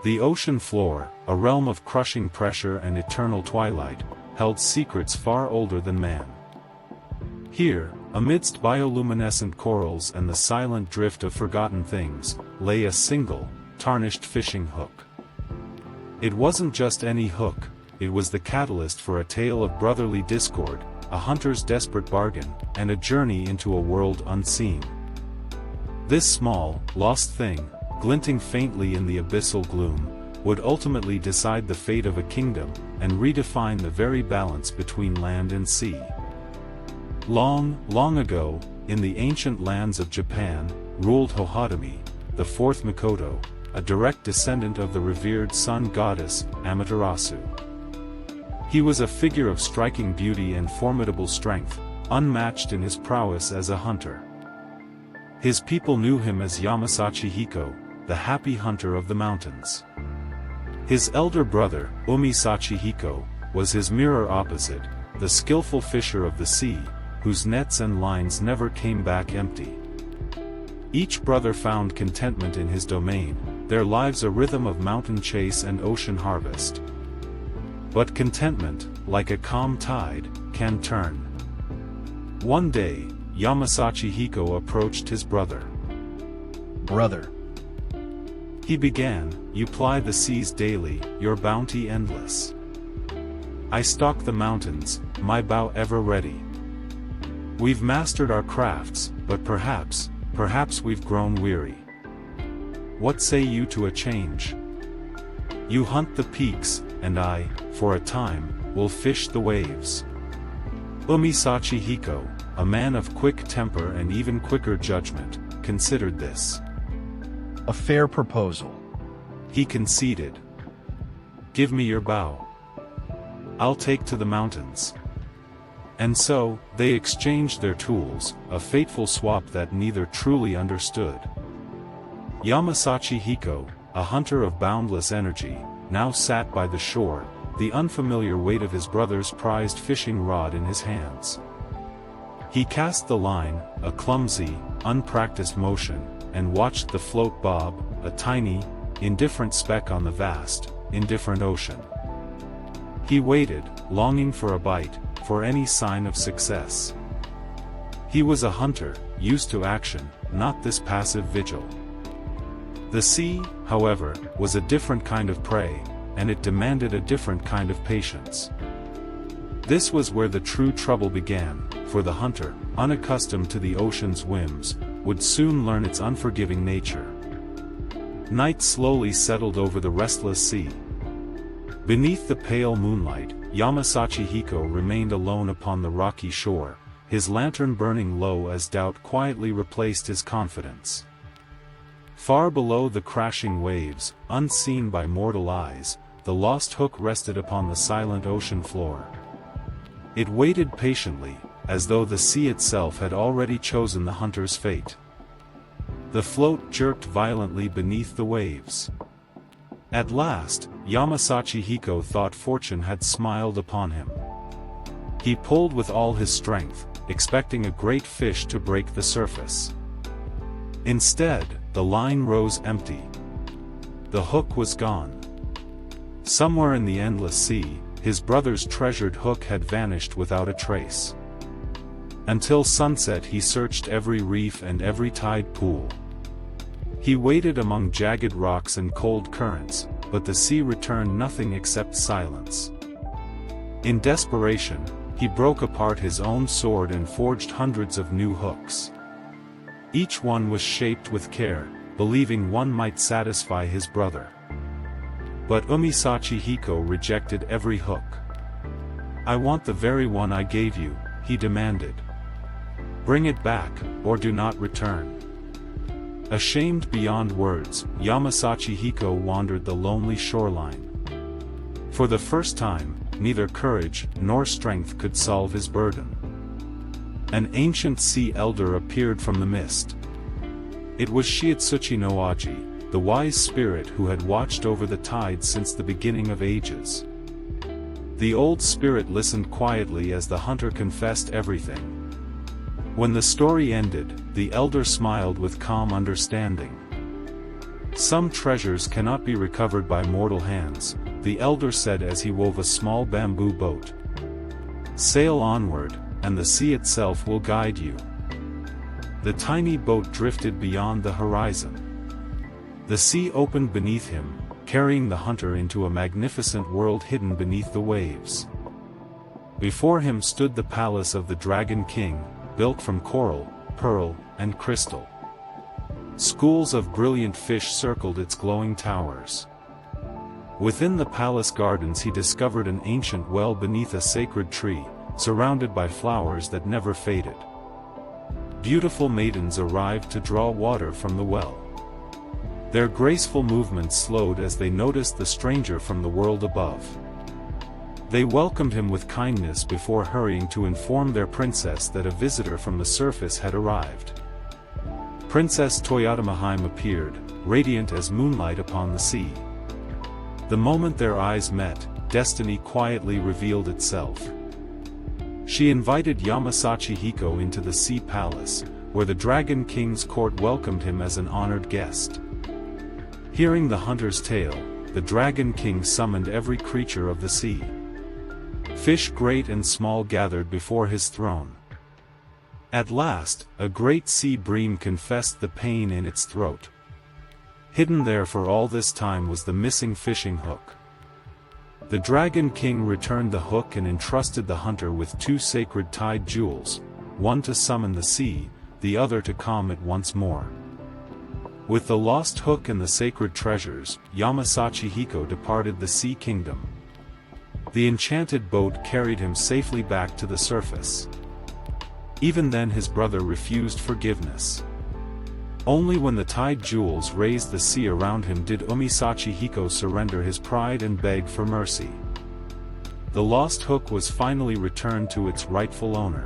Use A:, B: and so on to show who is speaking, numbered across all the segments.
A: The ocean floor, a realm of crushing pressure and eternal twilight, held secrets far older than man. Here, amidst bioluminescent corals and the silent drift of forgotten things, lay a single, tarnished fishing hook. It wasn't just any hook, it was the catalyst for a tale of brotherly discord, a hunter's desperate bargain, and a journey into a world unseen. This small, lost thing, glinting faintly in the abyssal gloom, would ultimately decide the fate of a kingdom, and redefine the very balance between land and sea. Long, long ago, in the ancient lands of Japan, ruled Hohodemi, the fourth Mikoto, a direct descendant of the revered sun goddess, Amaterasu. He was a figure of striking beauty and formidable strength, unmatched in his prowess as a hunter. His people knew him as Yamasachi Hiko, the happy hunter of the mountains. His elder brother, Umisachi Hiko, was his mirror opposite, the skillful fisher of the sea, whose nets and lines never came back empty. Each brother found contentment in his domain, their lives a rhythm of mountain chase and ocean harvest. But contentment, like a calm tide, can turn. One day, Yamasachi Hiko approached his brother.
B: "Brother,"
A: he began, "you ply the seas daily, your bounty endless. I stalk the mountains, my bow ever ready. We've mastered our crafts, but perhaps we've grown weary. What say you to a change? You hunt the peaks, and I, for a time, will fish the waves." Umisachi Hiko, a man of quick temper and even quicker judgment, considered this
B: "a fair proposal."
A: He conceded. "Give me your bow. I'll take to the mountains." And so, they exchanged their tools, a fateful swap that neither truly understood. Yamasachi Hiko, a hunter of boundless energy, now sat by the shore, the unfamiliar weight of his brother's prized fishing rod in his hands. He cast the line, a clumsy, unpracticed motion, and watched the float bob, a tiny, indifferent speck on the vast, indifferent ocean. He waited, longing for a bite, for any sign of success. He was a hunter, used to action, not this passive vigil. The sea, however, was a different kind of prey, and it demanded a different kind of patience. This was where the true trouble began, for the hunter, unaccustomed to the ocean's whims, would soon learn its unforgiving nature. Night slowly settled over the restless sea. Beneath the pale moonlight, Yamasachi Hiko remained alone upon the rocky shore, his lantern burning low as doubt quietly replaced his confidence. Far below the crashing waves, unseen by mortal eyes, the lost hook rested upon the silent ocean floor. It waited patiently, as though the sea itself had already chosen the hunter's fate. The float jerked violently beneath the waves. At last, Yamasachi Hiko thought fortune had smiled upon him. He pulled with all his strength, expecting a great fish to break the surface. Instead, the line rose empty. The hook was gone. Somewhere in the endless sea, his brother's treasured hook had vanished without a trace. Until sunset he searched every reef and every tide pool. He waded among jagged rocks and cold currents, but the sea returned nothing except silence. In desperation, he broke apart his own sword and forged hundreds of new hooks. Each one was shaped with care, believing one might satisfy his brother. But Umisachi Hiko rejected every hook. "I want the very one I gave you," he demanded. "Bring it back, or do not return." Ashamed beyond words, Yamasachi Hiko wandered the lonely shoreline. For the first time, neither courage nor strength could solve his burden. An ancient sea elder appeared from the mist. It was Shiatsuchi no Aji, the wise spirit who had watched over the tides since the beginning of ages. The old spirit listened quietly as the hunter confessed everything. When the story ended, the elder smiled with calm understanding. "Some treasures cannot be recovered by mortal hands," the elder said as he wove a small bamboo boat. "Sail onward, and the sea itself will guide you." The tiny boat drifted beyond the horizon. The sea opened beneath him, carrying the hunter into a magnificent world hidden beneath the waves. Before him stood the palace of the Dragon King, built from coral, pearl, and crystal. Schools of brilliant fish circled its glowing towers. Within the palace gardens he discovered an ancient well beneath a sacred tree, surrounded by flowers that never faded. Beautiful maidens arrived to draw water from the well. Their graceful movements slowed as they noticed the stranger from the world above. They welcomed him with kindness before hurrying to inform their princess that a visitor from the surface had arrived. Princess Toyotamahime appeared, radiant as moonlight upon the sea. The moment their eyes met, destiny quietly revealed itself. She invited Yamasachi Hiko into the Sea Palace, where the Dragon King's court welcomed him as an honored guest. Hearing the hunter's tale, the Dragon King summoned every creature of the sea. Fish great and small gathered before his throne. At last, a great sea bream confessed the pain in its throat. Hidden there for all this time was the missing fishing hook. The Dragon King returned the hook and entrusted the hunter with 2 sacred tide jewels, one to summon the sea, the other to calm it once more. With the lost hook and the sacred treasures, Yamasachi Hiko departed the Sea Kingdom. The enchanted boat carried him safely back to the surface. Even then his brother refused forgiveness. Only when the tide jewels raised the sea around him did Umisachi Hiko surrender his pride and beg for mercy. The lost hook was finally returned to its rightful owner.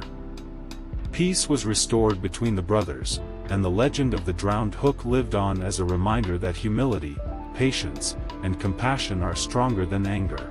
A: Peace was restored between the brothers, and the legend of the drowned hook lived on as a reminder that humility, patience, and compassion are stronger than anger.